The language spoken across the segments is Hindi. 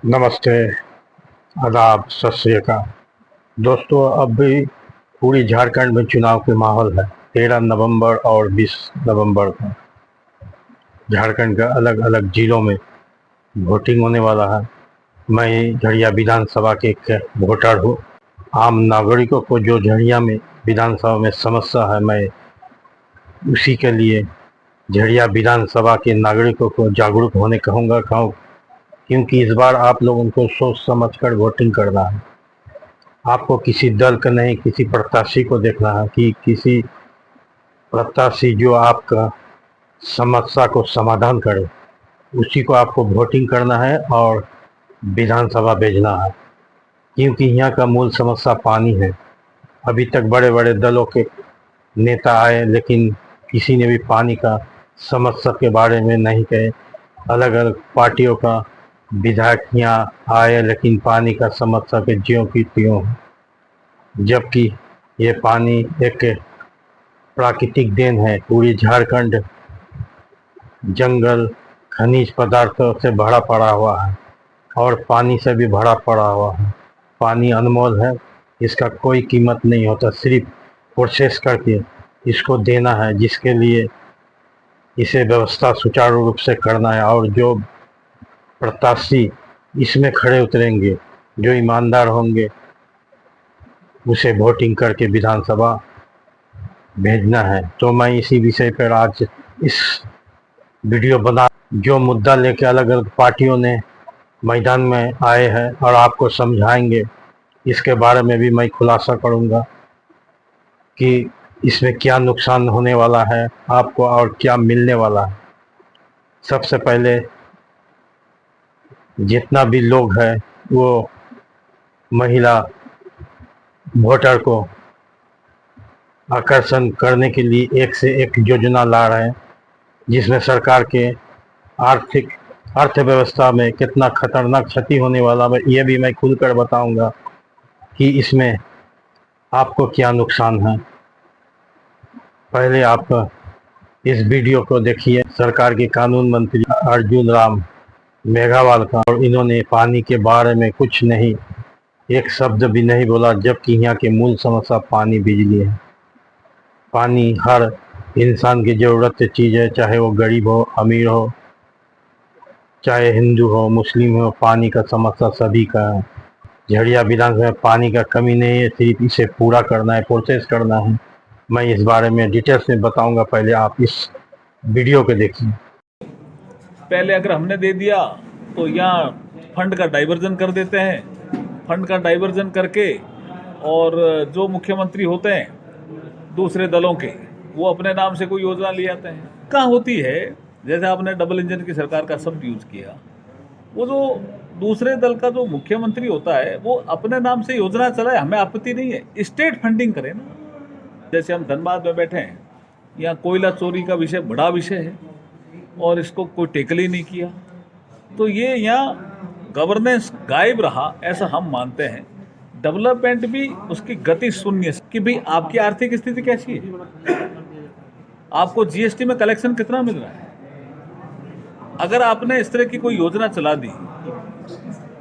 नमस्ते, आदाब, सत श्री अकाल। दोस्तों, अब भी पूरी झारखंड में चुनाव के माहौल है। 13 नवंबर और 20 नवंबर को झारखंड का अलग अलग जिलों में वोटिंग होने वाला है। मैं झड़िया विधानसभा के एक वोटर हूँ। आम नागरिकों को जो झड़िया में विधानसभा में समस्या है, मैं उसी के लिए झड़िया विधानसभा के नागरिकों को जागरूक होने कहूँगा, क्योंकि इस बार आप लोगों को सोच समझ कर वोटिंग करना है। आपको किसी दल का नहीं, किसी प्रत्याशी को देखना है कि किसी प्रत्याशी जो आपका समस्या को समाधान करे, उसी को आपको वोटिंग करना है और विधानसभा भेजना है। क्योंकि यहाँ का मूल समस्या पानी है। अभी तक बड़े बड़े दलों के नेता आए, लेकिन किसी ने भी पानी का समस्या के बारे में नहीं कहे। अलग अलग पार्टियों का विधायक यहाँ आए, लेकिन पानी का समस्या के ज्यों की त्यों, जबकि ये पानी एक प्राकृतिक देन है। पूरी झारखंड जंगल, खनिज पदार्थों से भरा पड़ा हुआ है और पानी से भी भरा पड़ा हुआ है। पानी अनमोल है, इसका कोई कीमत नहीं होता। सिर्फ प्रोसेस करके इसको देना है, जिसके लिए इसे व्यवस्था सुचारू रूप से करना है। और जो प्रत्याशी इसमें खड़े उतरेंगे, जो ईमानदार होंगे, उसे वोटिंग करके विधानसभा भेजना है। तो मैं इसी विषय पर आज इस वीडियो बना, जो मुद्दा लेके अलग अलग पार्टियों ने मैदान में आए हैं और आपको समझाएंगे। इसके बारे में भी मैं खुलासा करूंगा कि इसमें क्या नुकसान होने वाला है आपको और क्या मिलने वाला है। सबसे पहले जितना भी लोग हैं, वो महिला वोटर को आकर्षण करने के लिए एक से एक योजना ला रहे हैं, जिसमें सरकार के आर्थिक अर्थव्यवस्था में कितना खतरनाक क्षति होने वाला है, ये भी मैं खुलकर बताऊंगा कि इसमें आपको क्या नुकसान है। पहले आप इस वीडियो को देखिए। सरकार के कानून मंत्री अर्जुन राम मेघवाल का, और इन्होंने पानी के बारे में कुछ नहीं, एक शब्द भी नहीं बोला, जबकि यहाँ की मूल समस्या पानी, बिजली है। पानी हर इंसान की ज़रूरत की चीज़ है, चाहे वो गरीब हो, अमीर हो, चाहे हिंदू हो, मुस्लिम हो। पानी का समस्या सभी का है। झड़िया विधानसभा में पानी का कमी नहीं है, सिर्फ इसे पूरा करना है, प्रोसेस करना है। मैं इस बारे में डिटेल्स में बताऊंगा, पहले आप इस वीडियो को देखिए। पहले अगर हमने दे दिया तो यहाँ फंड का डाइवर्जन कर देते हैं। फंड का डाइवर्जन करके और जो मुख्यमंत्री होते हैं दूसरे दलों के, वो अपने नाम से कोई योजना ले आते हैं। कहाँ होती है, जैसे आपने डबल इंजन की सरकार का शब्द यूज किया, वो जो दूसरे दल का जो मुख्यमंत्री होता है वो अपने नाम से योजना चलाए, हमें आपत्ति नहीं है। स्टेट फंडिंग करे ना। जैसे हम धनबाद में बैठे हैं, यहाँ कोयला चोरी का विषय बड़ा विषय है और इसको कोई टेकल ही नहीं किया, तो ये यहाँ गवर्नेंस गायब रहा, ऐसा हम मानते हैं। डेवलपमेंट भी उसकी गति शून्य कि भाई आपकी आर्थिक स्थिति कैसी है, आपको जीएसटी में कलेक्शन कितना मिल रहा है। अगर आपने इस तरह की कोई योजना चला दी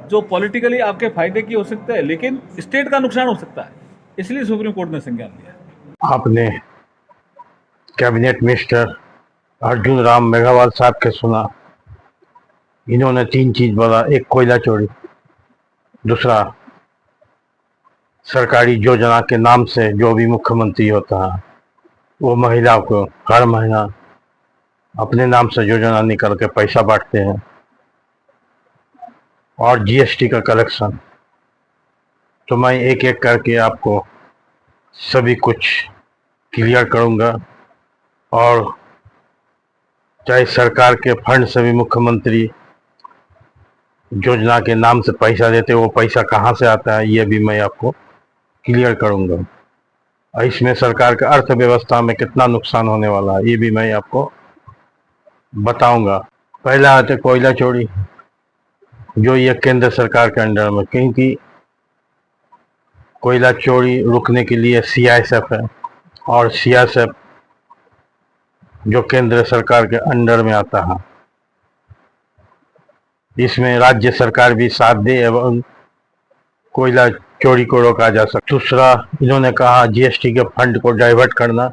जो पॉलिटिकली आपके फायदे की हो सकता है, लेकिन स्टेट का नुकसान हो सकता है, इसलिए सुप्रीम कोर्ट ने संज्ञान लिया। आपने कैबिनेट मिनिस्टर अर्जुन राम मेघवाल साहब के सुना। इन्होंने 3 चीज बोला। एक, कोयला चोरी। दूसरा, सरकारी योजना के नाम से जो भी मुख्यमंत्री होता है, वो महिला को हर महीना अपने नाम से योजना निकाल के पैसा बांटते हैं। और जीएसटी का कलेक्शन। तो मैं एक एक करके आपको सभी कुछ क्लियर करूंगा। और चाहे सरकार के फंड से भी मुख्यमंत्री योजना के नाम से पैसा देते, वो पैसा कहाँ से आता है, ये भी मैं आपको क्लियर करूंगा। और इसमें सरकार का अर्थव्यवस्था में कितना नुकसान होने वाला है, ये भी मैं आपको बताऊंगा। पहला है कोयला चोरी, जो ये केंद्र सरकार के अंडर में, क्योंकि कोयला चोरी रुकने के लिए सीआईएसएफ है, और सीआईएसएफ जो केंद्र सरकार के अंडर में आता है। इसमें राज्य सरकार भी साथ दे एवं कोयला चोरी को रोका जा सके। दूसरा, इन्होंने कहा जीएसटी के फंड को डाइवर्ट करना।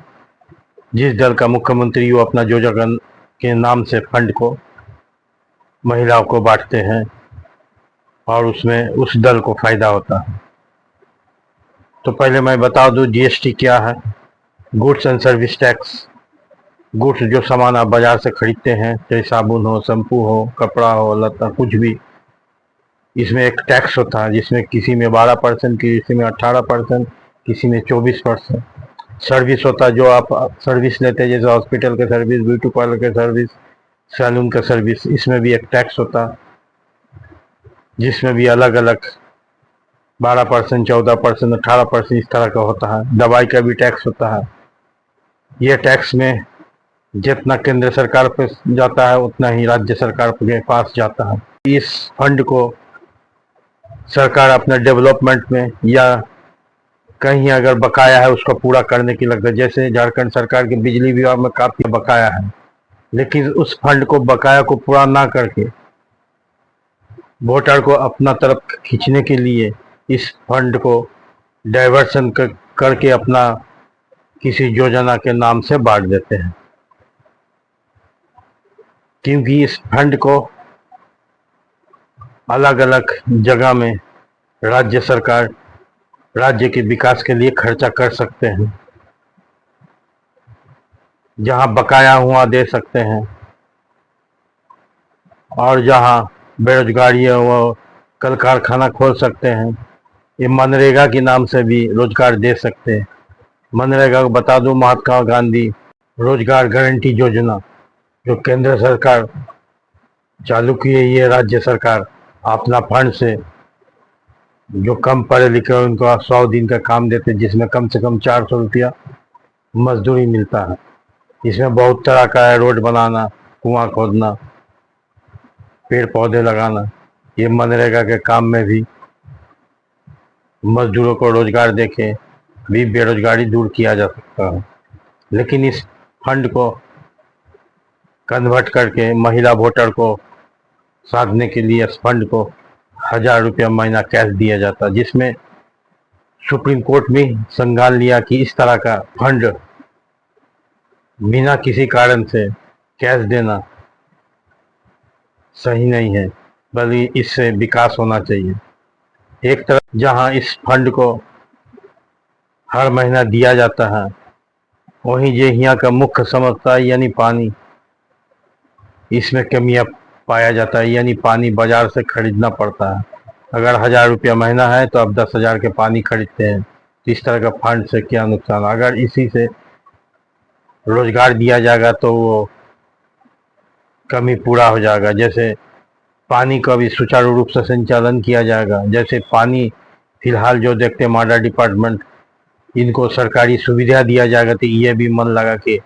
जिस दल का मुख्यमंत्री वो अपना योजना के नाम से फंड को महिलाओं को बांटते हैं और उसमें उस दल को फायदा होता है। तो पहले मैं बता दूं जीएसटी क्या है। Goods and service tax. Goods जो सामान आप बाजार से खरीदते हैं, चाहे साबुन हो, शैम्पू हो, कपड़ा हो, लत्ता, कुछ भी, इसमें एक टैक्स होता है जिसमें किसी में 12%, किसी में 18%, किसी में 24%। सर्विस होता है, जो आप सर्विस लेते हैं, जैसे हॉस्पिटल के सर्विस, ब्यूटी पार्लर के सर्विस, सैलून का सर्विस, इसमें भी एक टैक्स होता है जिसमें भी अलग अलग 12%, 14%, 18% इस तरह का होता है। दवाई का भी टैक्स होता है। ये टैक्स में जितना केंद्र सरकार पे जाता है उतना ही राज्य सरकार के पास जाता है। इस फंड को सरकार अपने डेवलपमेंट में या कहीं अगर बकाया है उसको पूरा करने की लगता है। जैसे झारखंड सरकार के बिजली विभाग में काफी बकाया है, लेकिन उस फंड को बकाया को पूरा ना करके वोटर को अपना तरफ खींचने के लिए इस फंड को डाइवर्सन करके अपना किसी योजना के नाम से बांट देते हैं। क्योंकि इस फंड को अलग अलग जगह में राज्य सरकार राज्य के विकास के लिए खर्चा कर सकते हैं। जहां बकाया हुआ दे सकते हैं और जहां बेरोजगारी है वो कल कारखाना खोल सकते हैं। ये मनरेगा के नाम से भी रोजगार दे सकते हैं। मनरेगा को बता दूं, महात्मा गांधी रोजगार गारंटी योजना जो केंद्र सरकार चालू की है, ये राज्य सरकार अपना फंड से जो कम पढ़े लिखे उनको 100 दिन का काम देते, जिसमें कम से कम 400 रुपया मजदूरी मिलता है। इसमें बहुत तरह का है, रोड बनाना, कुआं खोदना, पेड़ पौधे लगाना। ये मनरेगा के काम में भी मजदूरों को रोजगार देके भी बेरोजगारी दूर किया जा सकता है। लेकिन इस फंड को कन्वर्ट करके महिला वोटर को साधने के लिए इस फंड को 1000 रुपया महीना कैश दिया जाता है, जिसमें सुप्रीम कोर्ट में संज्ञान लिया कि इस तरह का फंड बिना किसी कारण से कैश देना सही नहीं है, बल्कि इससे विकास होना चाहिए। एक तरफ जहां इस फंड को हर महीना दिया जाता है, वहीं जो यहाँ का मुख्य समस्या यानी पानी, इसमें कमियां पाया जाता है। यानी पानी बाजार से खरीदना पड़ता है। अगर 1000 रुपया महीना है तो आप 10,000 के पानी खरीदते हैं। तो इस तरह का फंड से क्या नुकसान। अगर इसी से रोजगार दिया जाएगा तो वो कमी पूरा हो जाएगा। जैसे पानी का भी सुचारू रूप से संचालन किया जाएगा। जैसे पानी फिलहाल जो देखते हैं माडा डिपार्टमेंट, इनको सरकारी सुविधा दिया जाएगा तो ये भी मन लगा कि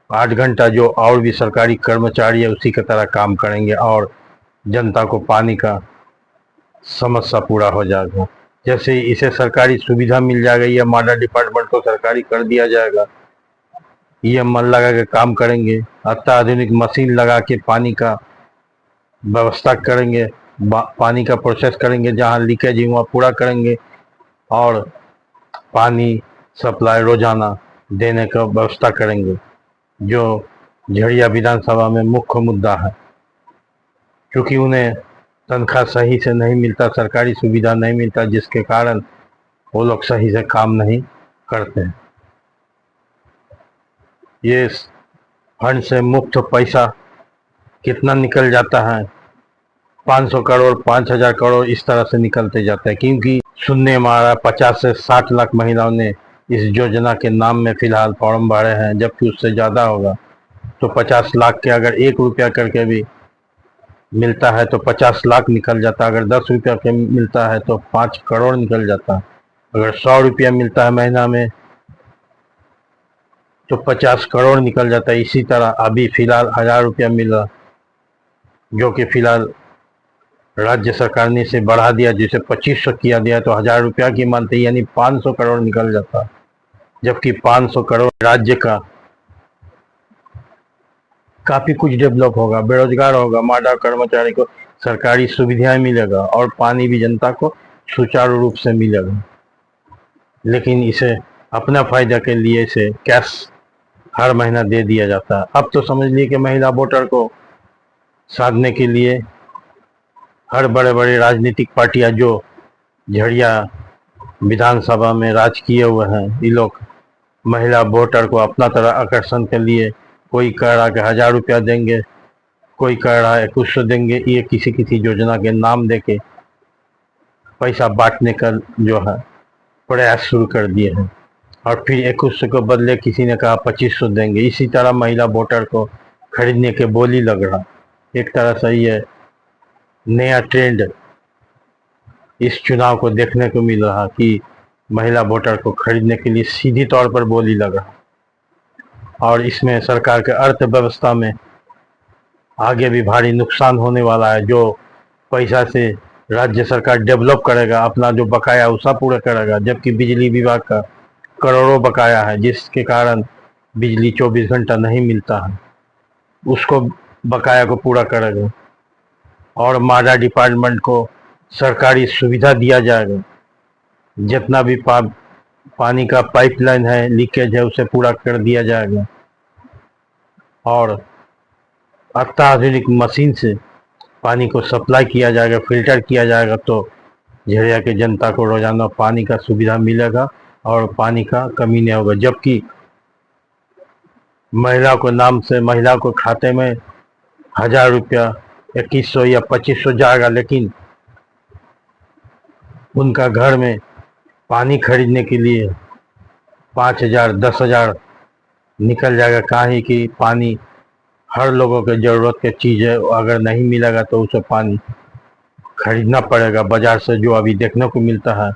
8 घंटा जो और भी सरकारी कर्मचारी है उसी की तरह काम करेंगे और जनता को पानी का समस्या पूरा हो जाएगा। जैसे इसे सरकारी सुविधा मिल जाएगा, यह माडा डिपार्टमेंट को सरकारी कर दिया जाएगा, ये मन लगा के काम करेंगे। अत्याधुनिक मशीन लगा के पानी का व्यवस्था करेंगे, पानी का प्रोसेस करेंगे, जहाँ लीकेज हुआ पूरा करेंगे और पानी सप्लाई रोजाना देने का व्यवस्था करेंगे, जो झरिया विधानसभा में मुख्य मुद्दा है। क्योंकि उन्हें तनख्वाह सही से नहीं मिलता, सरकारी सुविधा नहीं मिलता, जिसके कारण वो लोग सही से काम नहीं करते हैं। ये फंड से मुफ्त पैसा कितना निकल जाता है, 500 करोड़, 5000 करोड़ इस तरह से निकलते जाता है। क्योंकि सुनने में आ रहा है 50 से 60 लाख महिलाओं ने इस योजना के नाम में फिलहाल फॉर्म भरे हैं, जबकि उससे ज़्यादा होगा। तो 50 लाख के अगर 1 रुपया करके भी मिलता है तो 50 लाख निकल जाता है। अगर 10 रुपया के मिलता है तो 5 करोड़ निकल जाता है। अगर 100 रुपया मिलता है महीना में तो 50 करोड़ निकल जाता है। इसी तरह अभी फिलहाल 1000 रुपया मिल रहा, जो कि फिलहाल राज्य सरकार ने इसे बढ़ा दिया, जिसे 2500 किया दिया, तो 1000 रुपया की मानते यानी 500 करोड़ निकल जाता है। जबकि 500 करोड़ राज्य का काफ़ी कुछ डेवलप होगा, बेरोजगार होगा, माडा कर्मचारी को सरकारी सुविधाएं मिलेगा और पानी भी जनता को सुचारू रूप से मिलेगा। लेकिन इसे अपना फायदा के लिए इसे कैश हर महीना दे दिया जाता है। अब तो समझ लिए कि महिला वोटर को साधने के लिए हर बड़े बड़े राजनीतिक पार्टियां जो झड़िया विधानसभा में राज किए हुए हैं, ये लोग महिला वोटर को अपना तरह आकर्षण के लिए कोई कह रहा कि 1000 रुपया देंगे, कोई कह रहा है 2100 देंगे, ये किसी किसी योजना के नाम देके पैसा बांटने का जो है प्रयास शुरू कर दिए हैं। और फिर 2100 के बदले किसी ने कहा 2500 देंगे। इसी तरह महिला वोटर को खरीदने के बोली लग रहा। एक तरह से ये नया ट्रेंड इस चुनाव को देखने को मिल रहा कि महिला वोटर को खरीदने के लिए सीधी तौर पर बोली लग रहा। और इसमें सरकार के अर्थव्यवस्था में आगे भी भारी नुकसान होने वाला है। जो पैसा से राज्य सरकार डेवलप करेगा, अपना जो बकाया उसका पूरा करेगा, जबकि बिजली विभाग का करोड़ों बकाया है, जिसके कारण बिजली 24 घंटा नहीं मिलता है, उसको बकाया को पूरा करेगा। और माडा डिपार्टमेंट को सरकारी सुविधा दिया जाएगा, जितना भी पानी का पाइपलाइन है, लीकेज है, उसे पूरा कर दिया जाएगा। और अत्याधुनिक मशीन से पानी को सप्लाई किया जाएगा, फिल्टर किया जाएगा, तो झरिया के जनता को रोजाना पानी का सुविधा मिलेगा और पानी का कमी नहीं होगा। जबकि महिला को नाम से महिला को खाते में 1000 रुपया 2100 या 2500 जाएगा, लेकिन उनका घर में पानी खरीदने के लिए 5000 10,000 निकल जाएगा। काहे कि पानी हर लोगों के ज़रूरत की चीज़ है, अगर नहीं मिलेगा तो उसे पानी खरीदना पड़ेगा बाज़ार से। जो अभी देखने को मिलता है,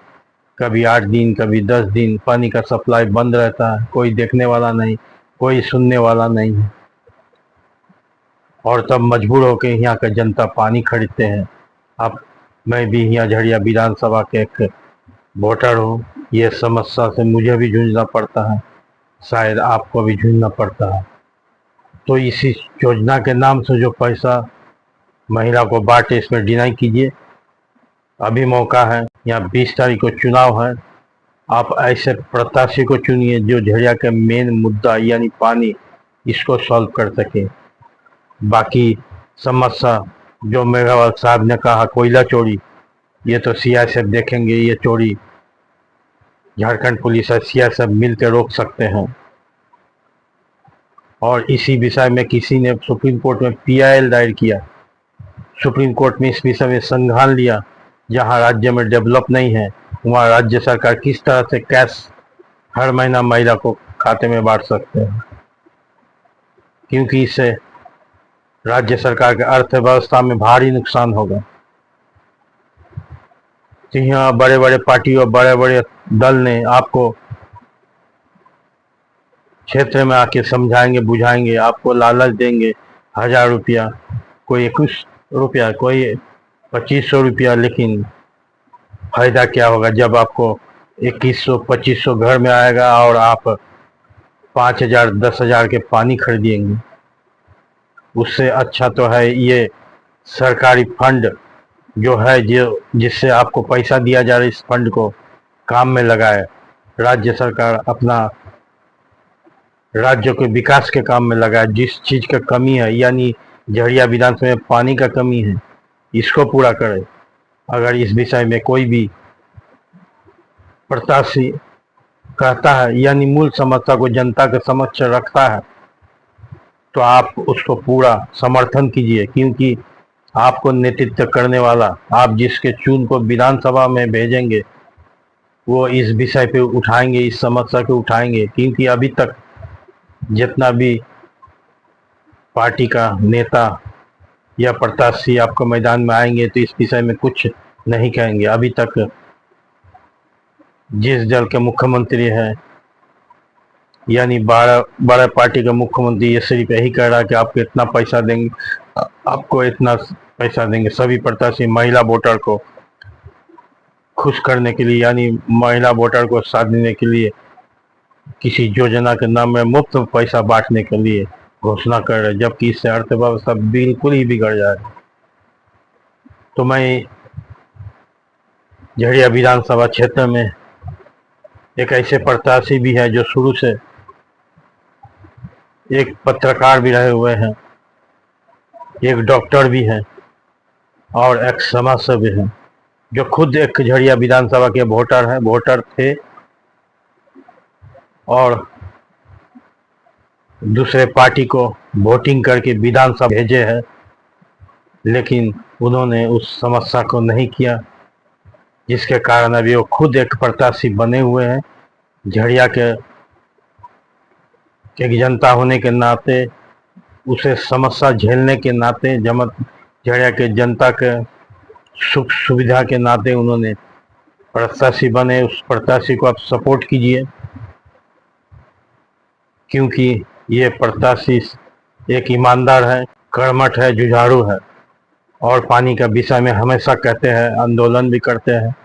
कभी 8 दिन कभी 10 दिन पानी का सप्लाई बंद रहता है, कोई देखने वाला नहीं, कोई सुनने वाला नहीं है। और तब मजबूर होकर यहाँ का जनता पानी खरीदते हैं। अब मैं भी यहाँ झड़िया विधानसभा के एक वोटर हूँ, ये समस्या से मुझे भी जूझना पड़ता है, शायद आपको भी जूझना पड़ता है। तो इसी योजना के नाम से जो पैसा महिला को बांटे, इसमें डिनाई कीजिए। अभी मौका है, यहाँ 20 तारीख को चुनाव है, आप ऐसे प्रत्याशी को चुनिए जो झड़िया के मेन मुद्दा यानी पानी, इसको सॉल्व कर सके। बाकी समस्या जो मेघावाल साहब ने कहा कोयला चोरी, ये तो सीआईएसएफ देखेंगे, ये चोरी झारखंड पुलिस और सीआईएसएफ मिलकर रोक सकते हैं। और इसी विषय में किसी ने सुप्रीम कोर्ट में पीआईएल दायर किया, सुप्रीम कोर्ट में इस विषय में संज्ञान लिया। जहां राज्य में डेवलप नहीं है, वहां राज्य सरकार किस तरह से कैश हर महीना महिला को खाते में बांट सकते हैं, क्योंकि इससे राज्य सरकार के अर्थव्यवस्था में भारी नुकसान होगा। तो यहाँ बड़े बड़े पार्टी और बड़े बड़े दल ने आपको क्षेत्र में आके समझाएंगे, बुझाएंगे, आपको लालच देंगे 1000 रुपया, कोई 21 रुपया, कोई 2500 रुपया। लेकिन फायदा क्या होगा जब आपको 2100 2500 घर में आएगा और आप 5000 10,000 के पानी खरीदेंगे। उससे अच्छा तो है ये सरकारी फंड जो है, जो जिससे आपको पैसा दिया जा रहा है, इस फंड को काम में लगाए। राज्य सरकार अपना राज्य के विकास के काम में लगाए। जिस चीज़ का कमी है, यानी झड़िया विधानसभा में पानी का कमी है, इसको पूरा करे। अगर इस विषय में कोई भी प्रत्याशी कहता है, यानी मूल समस्या को जनता के समक्ष रखता है, तो आप उसको पूरा समर्थन कीजिए, क्योंकि आपको नेतृत्व करने वाला, आप जिसके चुन को विधानसभा में भेजेंगे, वो इस विषय पे उठाएंगे, इस समस्या को उठाएंगे। क्योंकि अभी तक जितना भी पार्टी का नेता या प्रत्याशी आपको मैदान में आएंगे तो इस विषय में कुछ नहीं कहेंगे। अभी तक जिस दल के मुख्यमंत्री हैं, यानी बड़ा पार्टी का मुख्यमंत्री, ये सिर्फ यही कह रहा है कि आपको इतना पैसा देंगे, आपको इतना पैसा देंगे। सभी प्रत्याशी महिला वोटर को खुश करने के लिए, यानी महिला वोटर को साथ देने के लिए, किसी योजना के नाम में मुफ्त पैसा बांटने के लिए घोषणा कर रहे, जबकि इससे अर्थव्यवस्था बिल्कुल ही बिगड़ जाए। तो मैं झरिया विधानसभा क्षेत्र में एक ऐसे प्रत्याशी भी है जो शुरू से एक पत्रकार भी रहे हुए हैं, एक डॉक्टर भी हैं और एक समाज सेवी हैं, जो खुद एक झरिया विधानसभा के वोटर थे और दूसरे पार्टी को वोटिंग करके विधानसभा भेजे हैं, लेकिन उन्होंने उस समस्या को नहीं किया, जिसके कारण अभी वो खुद एक प्रत्याशी बने हुए हैं। झरिया के एक जनता होने के नाते, उसे समस्या झेलने के नाते, झरिया के जनता के सुख सुविधा के नाते उन्होंने प्रत्याशी बने। उस प्रत्याशी को आप सपोर्ट कीजिए, क्योंकि ये प्रत्याशी एक ईमानदार है, कर्मठ है, जुझारू है और पानी का विषय में हमेशा कहते हैं, आंदोलन भी करते हैं,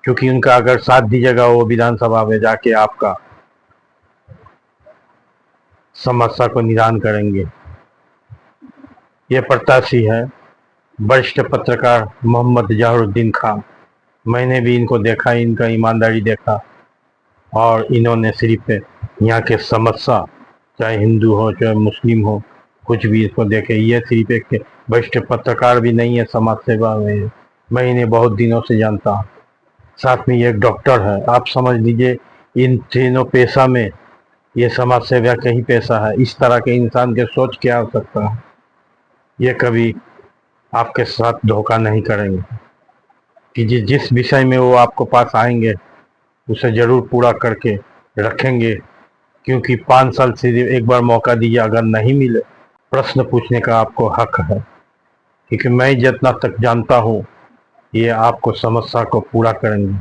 क्योंकि उनका अगर साथ दीजिएगा वो विधानसभा में जाके आपका समस्या को निदान करेंगे। ये प्रत्याशी है वरिष्ठ पत्रकार मोहम्मद जहरुद्दीन खान। मैंने भी इनको देखा, इनका ईमानदारी देखा और इन्होंने सिर्फ यहाँ के समस्या, चाहे हिंदू हो चाहे मुस्लिम हो, कुछ भी इसको देखे। ये सिर्फ एक वरिष्ठ पत्रकार भी नहीं है, समाज सेवा में मैं इन्हें बहुत दिनों से जानता हूँ। साथ में ये एक डॉक्टर है। आप समझ लीजिए इन तीनों पेशा में ये समाज सेवा का ही पेशा है। इस तरह के इंसान के सोच क्या हो सकता है? ये कभी आपके साथ धोखा नहीं करेंगे कि जिस विषय में वो आपको पास आएंगे उसे ज़रूर पूरा करके रखेंगे, क्योंकि 5 साल से एक बार मौका दीजिए, अगर नहीं मिले प्रश्न पूछने का आपको हक है, क्योंकि मैं जितना तक जानता हूँ ये आपको समस्या को पूरा करेंगे।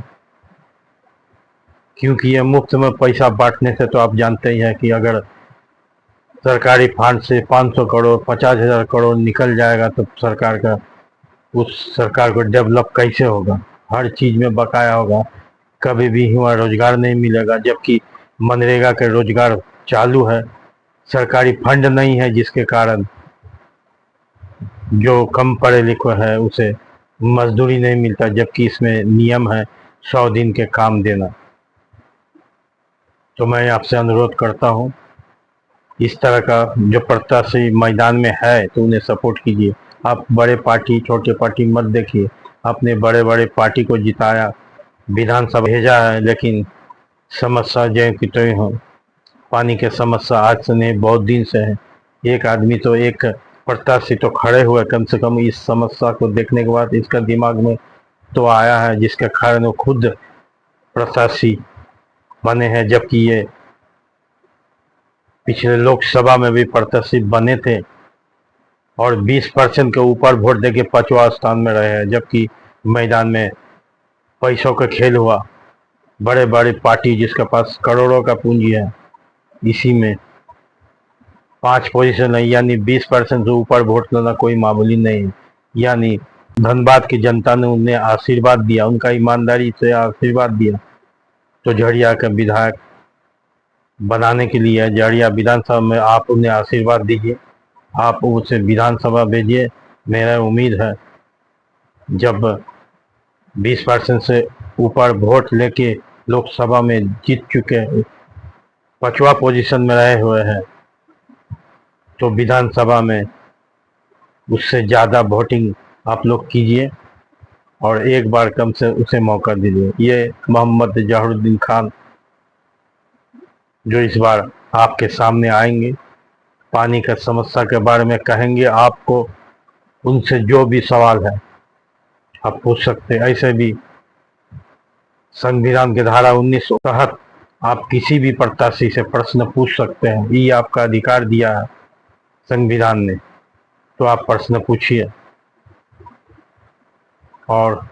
क्योंकि ये मुफ्त में पैसा बांटने से तो आप जानते ही हैं कि अगर सरकारी फंड से 500 करोड़ 50,000 करोड़ निकल जाएगा तो सरकार को डेवलप कैसे होगा? हर चीज़ में बकाया होगा, कभी भी हुआ रोजगार नहीं मिलेगा। जबकि मनरेगा के रोजगार चालू है, सरकारी फंड नहीं है, जिसके कारण जो कम पढ़े लिखे है उसे मजदूरी नहीं मिलता, जबकि इसमें नियम है 100 दिन के काम देना। तो मैं आपसे अनुरोध करता हूँ, इस तरह का जो प्रत्याशी मैदान में है तो उन्हें सपोर्ट कीजिए। आप बड़े पार्टी छोटे पार्टी मत देखिए। आपने बड़े बड़े पार्टी को जिताया, विधानसभा भेजा है, लेकिन समस्या जो कि तो हो, पानी के समस्या आज से नहीं बहुत दिन से है। एक आदमी तो एक प्रत्याशी तो खड़े हुए, कम से कम इस समस्या को देखने के बाद इसका दिमाग में तो आया है, जिसके कारण वो खुद प्रत्याशी बने हैं। जबकि ये पिछले लोकसभा में भी प्रत्याशी बने थे और 20% के ऊपर वोट देके 5वां स्थान में रहे हैं। जबकि मैदान में पैसों का खेल हुआ, बड़े बड़े पार्टी जिसके पास करोड़ों का पूंजी है, इसी में 5 पोजीशन है, यानी 20% से ऊपर वोट लेना कोई मामूली नहीं है। यानी धनबाद की जनता ने उन्हें आशीर्वाद दिया, उनका ईमानदारी से आशीर्वाद दिया, तो झरिया का विधायक बनाने के लिए झरिया विधानसभा में आप उन्हें आशीर्वाद दीजिए, आप उसे विधानसभा भेजिए। मेरा उम्मीद है जब 20% से ऊपर वोट लेके लोकसभा में जीत चुके, 5वां पोजीशन में रहे हुए हैं, तो विधानसभा में उससे ज़्यादा वोटिंग आप लोग कीजिए और एक बार कम से उसे मौका दीजिए। ये मोहम्मद जहरुद्दीन खान जो इस बार आपके सामने आएंगे, पानी का समस्या के बारे में कहेंगे, आपको उनसे जो भी सवाल है आप पूछ सकते हैं। ऐसे भी संविधान के धारा 19 के तहत आप किसी भी प्रत्याशी से प्रश्न पूछ सकते हैं, ये आपका अधिकार दिया है संविधान ने, तो आप प्रश्न पूछिए। और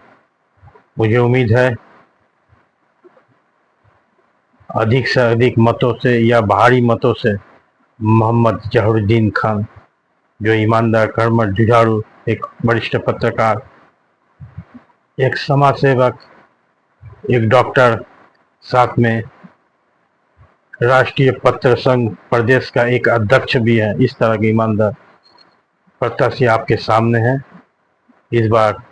मुझे उम्मीद है अधिक से अधिक मतों से या भारी मतों से मोहम्मद जहरुद्दीन खान, जो ईमानदार, कर्मठ, जुझारू, एक वरिष्ठ पत्रकार, एक समाज सेवक, एक डॉक्टर, साथ में राष्ट्रीय पत्र संघ प्रदेश का एक अध्यक्ष भी है। इस तरह के ईमानदार प्रत्याशी आपके सामने हैं। इस बार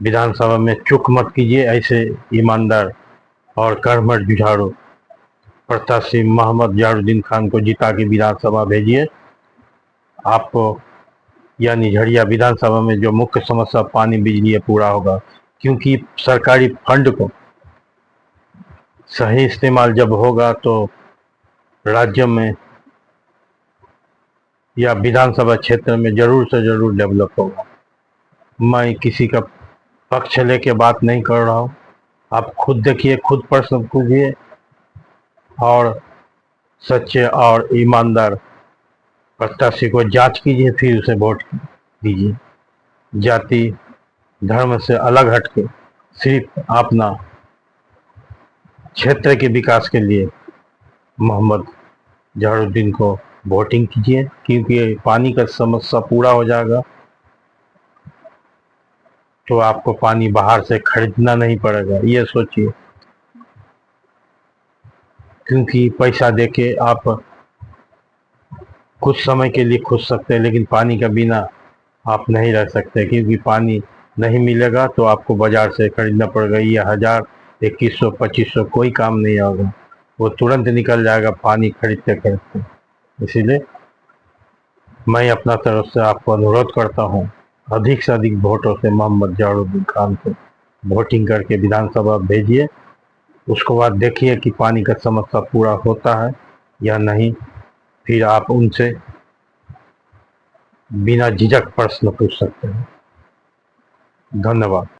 विधानसभा में चूक मत कीजिए। ऐसे ईमानदार और कर्मठ जुझारू प्रत्याशी मोहम्मद जहारुद्दीन खान को जिता के विधानसभा भेजिए। आपको यानी झड़िया विधानसभा में जो मुख्य समस्या पानी बिजली है पूरा होगा, क्योंकि सरकारी फंड को सही इस्तेमाल जब होगा तो राज्य में या विधानसभा क्षेत्र में जरूर से जरूर डेवलप होगा। मैं किसी का पक्ष लेके बात नहीं कर रहा हूँ। आप खुद देखिए, खुद प्रश्न पूछिए और सच्चे और ईमानदार प्रत्याशी को जांच कीजिए, फिर उसे वोट दीजिए। जाति धर्म से अलग हटके सिर्फ अपना क्षेत्र के विकास के लिए मोहम्मद जहारुद्दीन को वोटिंग कीजिए, क्योंकि पानी का समस्या पूरा हो जाएगा तो आपको पानी बाहर से खरीदना नहीं पड़ेगा, ये सोचिए। क्योंकि पैसा देके आप कुछ समय के लिए खुश सकते हैं, लेकिन पानी का बिना आप नहीं रह सकते, क्योंकि पानी नहीं मिलेगा तो आपको बाजार से खरीदना पड़ेगा। ये 1000, 2100, 2500 कोई काम नहीं होगा, वो तुरंत निकल जाएगा पानी खरीदते खरीदते। इसीलिए मैं अपना तरफ से आपको अनुरोध करता हूँ, अधिक से अधिक वोटों से मोहम्मद जहारुद्दीन खान को वोटिंग करके विधानसभा भेजिए। उसके बाद देखिए कि पानी का समस्या पूरा होता है या नहीं, फिर आप उनसे बिना झिझक प्रश्न पूछ सकते हैं। धन्यवाद।